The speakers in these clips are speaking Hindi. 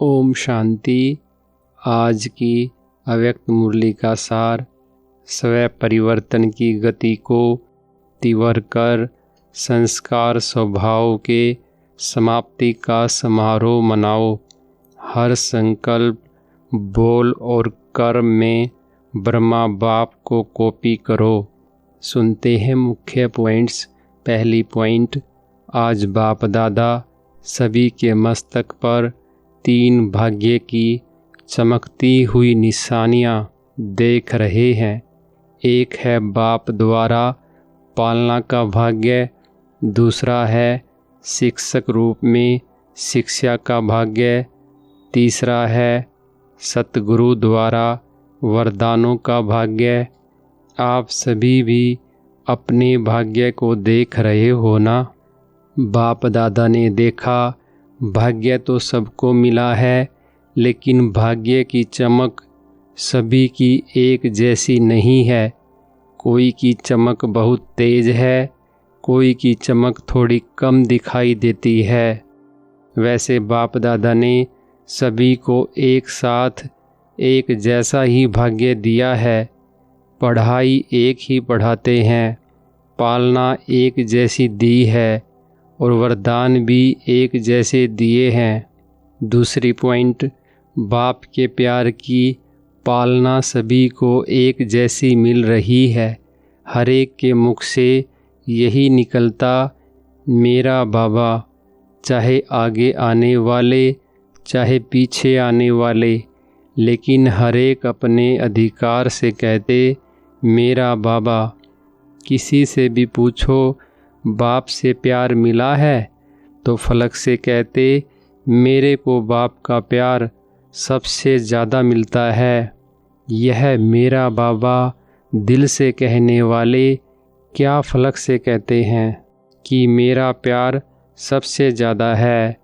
ओम शांति। आज की अव्यक्त मुरली का सार, स्वयं परिवर्तन की गति को तीव्र कर संस्कार स्वभाव के समाप्ति का समारोह मनाओ। हर संकल्प, बोल और कर्म में ब्रह्मा बाप को कॉपी करो। सुनते हैं मुख्य पॉइंट्स। पहली पॉइंट, आज बाप दादा सभी के मस्तक पर 3 भाग्य की चमकती हुई निशानियां देख रहे हैं। एक है बाप द्वारा पालना का भाग्य, दूसरा है शिक्षक रूप में शिक्षा का भाग्य, तीसरा है सतगुरु द्वारा वरदानों का भाग्य। आप सभी भी अपने भाग्य को देख रहे हो ना। बाप दादा ने देखा भाग्य तो सबको मिला है, लेकिन भाग्य की चमक सभी की एक जैसी नहीं है। कोई की चमक बहुत तेज है, कोई की चमक थोड़ी कम दिखाई देती है। वैसे बाप दादा ने सभी को एक साथ एक जैसा ही भाग्य दिया है। पढ़ाई एक ही पढ़ाते हैं, पालना एक जैसी दी है और वरदान भी एक जैसे दिए हैं। दूसरी पॉइंट, बाप के प्यार की पालना सभी को एक जैसी मिल रही है। हर एक के मुख से यही निकलता, मेरा बाबा, चाहे आगे आने वाले चाहे पीछे आने वाले, लेकिन हर एक अपने अधिकार से कहते मेरा बाबा। किसी से भी पूछो बाप से प्यार मिला है तो फलक से कहते मेरे को बाप का प्यार सबसे ज़्यादा मिलता है। यह मेरा बाबा दिल से कहने वाले क्या फलक से कहते हैं कि मेरा प्यार सबसे ज़्यादा है।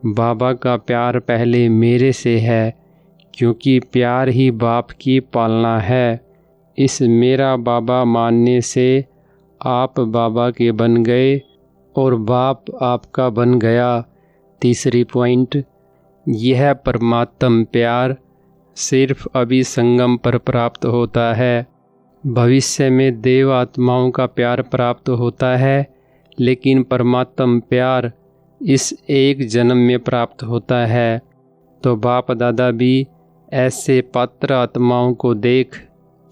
बाबा का प्यार पहले मेरे से है, क्योंकि प्यार ही बाप की पालना है। इस मेरा बाबा मानने से आप बाबा के बन गए और बाप आपका बन गया। तीसरी पॉइंट, यह परमात्म प्यार सिर्फ अभी संगम पर प्राप्त होता है। भविष्य में देव आत्माओं का प्यार प्राप्त होता है, लेकिन परमात्म प्यार इस एक जन्म में प्राप्त होता है। तो बाप दादा भी ऐसे पात्र आत्माओं को देख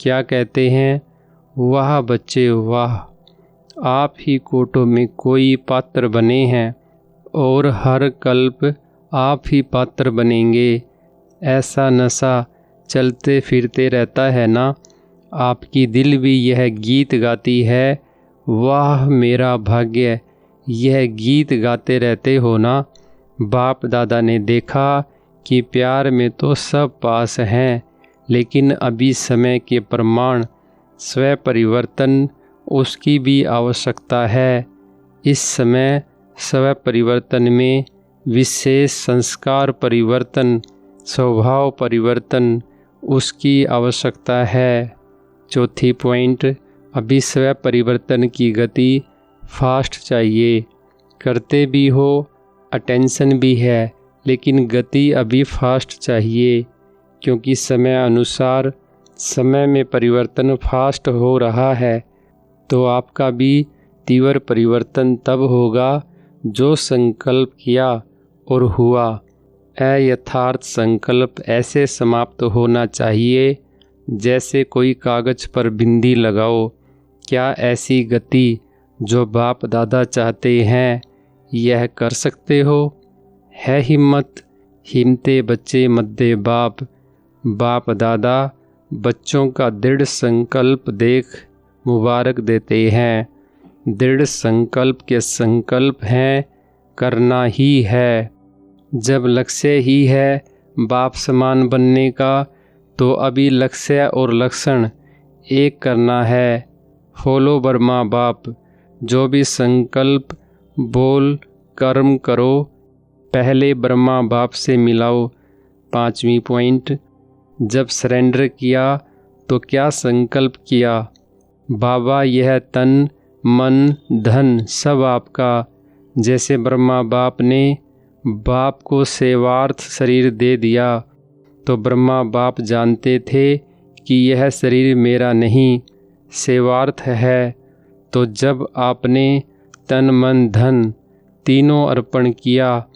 क्या कहते हैं, वाह बच्चे वाह, आप ही कोटों में कोई पात्र बने हैं और हर कल्प आप ही पात्र बनेंगे। ऐसा नशा चलते फिरते रहता है ना। आपकी दिल भी यह गीत गाती है, वाह मेरा भाग्य, यह गीत गाते रहते हो ना। बाप दादा ने देखा कि प्यार में तो सब पास हैं, लेकिन अभी समय के प्रमाण स्वयं परिवर्तन उसकी भी आवश्यकता है। इस समय स्वयं परिवर्तन में विशेष संस्कार परिवर्तन, स्वभाव परिवर्तन उसकी आवश्यकता है। चौथी पॉइंट, अभी स्वयं परिवर्तन की गति फास्ट चाहिए। करते भी हो, अटेंशन भी है, लेकिन गति अभी फास्ट चाहिए, क्योंकि समय अनुसार समय में परिवर्तन फास्ट हो रहा है। तो आपका भी तीव्र परिवर्तन तब होगा जो संकल्प किया और हुआ। अयथार्थ संकल्प ऐसे समाप्त होना चाहिए जैसे कोई कागज पर बिंदी लगाओ। क्या ऐसी गति जो बाप दादा चाहते हैं यह कर सकते हो? है हिम्मत? हिम्मते बच्चे मद्दे बाप। बाप दादा बच्चों का दृढ़ संकल्प देख मुबारक देते हैं। दृढ़ संकल्प के संकल्प हैं, करना ही है। जब लक्ष्य ही है बाप समान बनने का, तो अभी लक्ष्य और लक्षण एक करना है। फॉलो ब्रह्मा बाप। जो भी संकल्प, बोल, कर्म करो, पहले ब्रह्मा बाप से मिलाओ। 5वीं पॉइंट, जब सरेंडर किया तो क्या संकल्प किया? बाबा यह तन, मन, धन सब आपका। जैसे ब्रह्मा बाप ने बाप को सेवार्थ शरीर दे दिया तो ब्रह्मा बाप जानते थे कि यह शरीर मेरा नहीं, सेवार्थ है। तो जब आपने तन मन धन तीनों अर्पण किया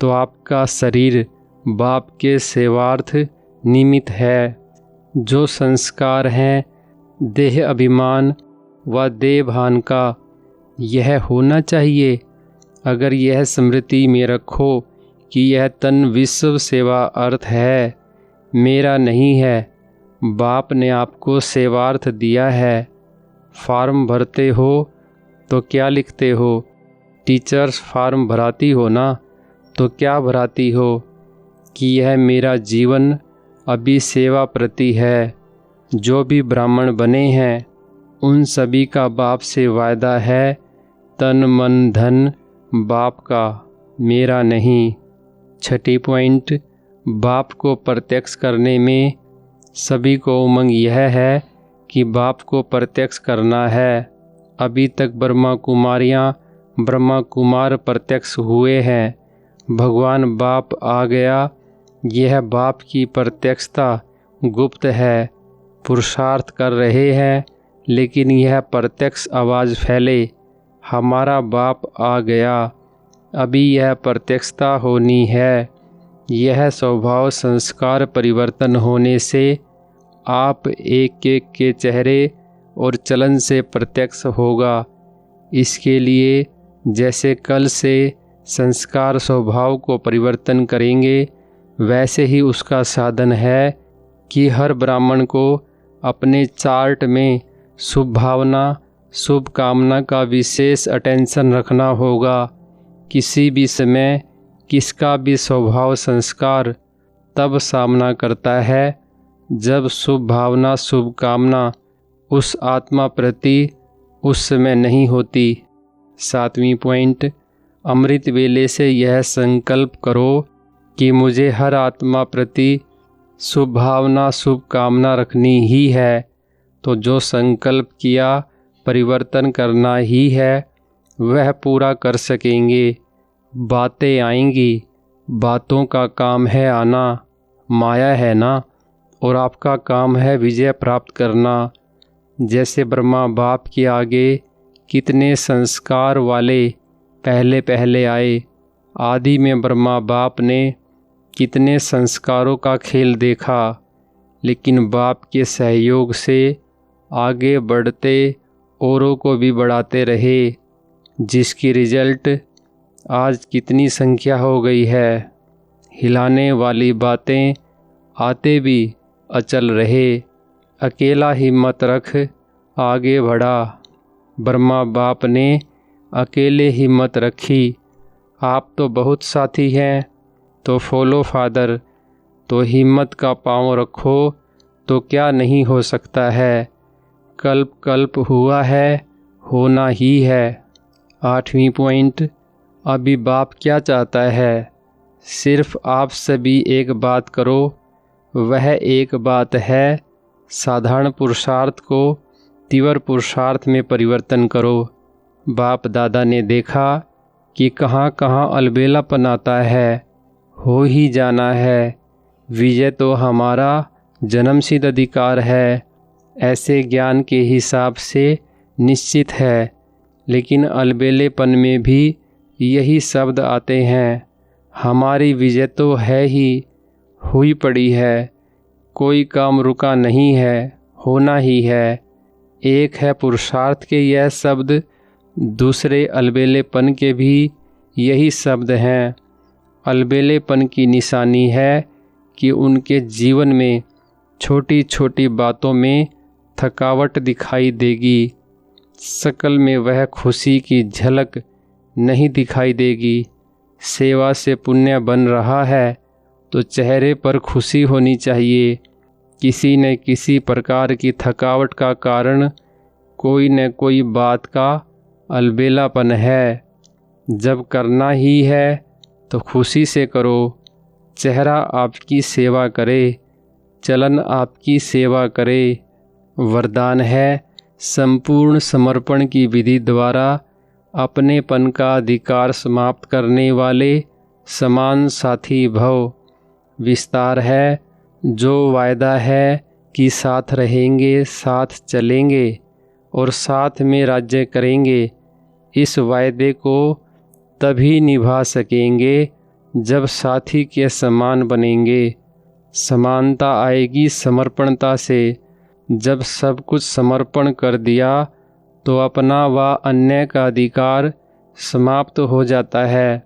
तो आपका शरीर बाप के सेवार्थ निमित्त है। जो संस्कार हैं देह अभिमान व देह भान का, यह होना चाहिए। अगर यह स्मृति में रखो कि यह तन विश्व सेवा अर्थ है, मेरा नहीं है, बाप ने आपको सेवार्थ दिया है। फॉर्म भरते हो तो क्या लिखते हो? टीचर्स फॉर्म भराती हो ना, तो क्या भराती हो कि यह मेरा जीवन अभी सेवा प्रति है। जो भी ब्राह्मण बने हैं उन सभी का बाप से वायदा है, तन मन धन बाप का, मेरा नहीं। छठी पॉइंट, बाप को प्रत्यक्ष करने में सभी को उमंग यह है कि बाप को प्रत्यक्ष करना है। अभी तक ब्रह्मा कुमारियाँ ब्रह्मा कुमार प्रत्यक्ष हुए हैं, भगवान बाप आ गया। यह बाप की प्रत्यक्षता गुप्त है, पुरुषार्थ कर रहे हैं, लेकिन यह प्रत्यक्ष आवाज़ फैले, हमारा बाप आ गया। अभी यह प्रत्यक्षता होनी है। यह स्वभाव संस्कार परिवर्तन होने से आप एक एक के चेहरे और चलन से प्रत्यक्ष होगा। इसके लिए जैसे कल से संस्कार स्वभाव को परिवर्तन करेंगे, वैसे ही उसका साधन है कि हर ब्राह्मण को अपने चार्ट में शुभ भावना शुभ कामना का विशेष अटेंशन रखना होगा। किसी भी समय किसका भी स्वभाव संस्कार तब सामना करता है जब शुभ भावना शुभ कामना उस आत्मा प्रति उस समय नहीं होती। 7वीं पॉइंट, अमृत वेले से यह संकल्प करो कि मुझे हर आत्मा प्रति शुभ भावना शुभ कामना रखनी ही है। तो जो संकल्प किया परिवर्तन करना ही है, वह पूरा कर सकेंगे। बातें आएंगी, बातों का काम है आना, माया है ना, और आपका काम है विजय प्राप्त करना। जैसे ब्रह्मा बाप के आगे कितने संस्कार वाले पहले पहले आए, आदि में ब्रह्मा बाप ने कितने संस्कारों का खेल देखा, लेकिन बाप के सहयोग से आगे बढ़ते औरों को भी बढ़ाते रहे, जिसकी रिजल्ट आज कितनी संख्या हो गई है। हिलाने वाली बातें आते भी अचल रहे, अकेला हिम्मत रख आगे बढ़ा। ब्रह्मा बाप ने अकेले हिम्मत रखी। आप तो बहुत साथी हैं, तो फॉलो फादर, तो हिम्मत का पाँव रखो, तो क्या नहीं हो सकता है। कल्प कल्प हुआ है, होना ही है। 8वीं पॉइंट, अभी बाप क्या चाहता है? सिर्फ आप सभी एक बात करो, वह एक बात है साधारण पुरुषार्थ को तीव्र पुरुषार्थ में परिवर्तन करो। बाप दादा ने देखा कि कहाँ कहाँ अलबेलापन आता है, हो ही जाना है। विजय तो हमारा जन्मसिद्ध अधिकार है, ऐसे ज्ञान के हिसाब से निश्चित है। लेकिन अलबेलेपन में भी यही शब्द आते हैं, हमारी विजय तो है ही, हुई पड़ी है, कोई काम रुका नहीं है, होना ही है। एक है पुरुषार्थ के यह शब्द, दूसरे अलबेलेपन के भी यही शब्द हैं। अलबेलेपन की निशानी है कि उनके जीवन में छोटी छोटी बातों में थकावट दिखाई देगी, शकल में वह खुशी की झलक नहीं दिखाई देगी। सेवा से पुण्य बन रहा है तो चेहरे पर खुशी होनी चाहिए। किसी न किसी प्रकार की थकावट का कारण कोई न कोई बात का अलबेलापन है। जब करना ही है तो खुशी से करो। चेहरा आपकी सेवा करे, चलन आपकी सेवा करे। वरदान है संपूर्ण समर्पण की विधि द्वारा अपनेपन का अधिकार समाप्त करने वाले समान साथी भव। विस्तार है जो वायदा है कि साथ रहेंगे, साथ चलेंगे और साथ में राज्य करेंगे। इस वायदे को तभी निभा सकेंगे जब साथी के समान बनेंगे। समानता आएगी समर्पणता से। जब सब कुछ समर्पण कर दिया तो अपना व अन्य का अधिकार समाप्त हो जाता है।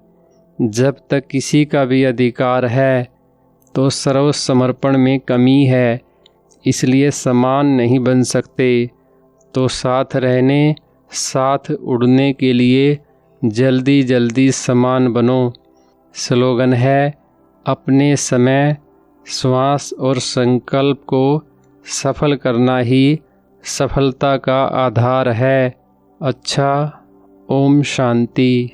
जब तक किसी का भी अधिकार है तो सर्व समर्पण में कमी है, इसलिए समान नहीं बन सकते। तो साथ रहने, साथ उड़ने के लिए जल्दी जल्दी समान बनो। स्लोगन है, अपने समय, श्वास और संकल्प को सफल करना ही सफलता का आधार है। अच्छा, ओम शांति।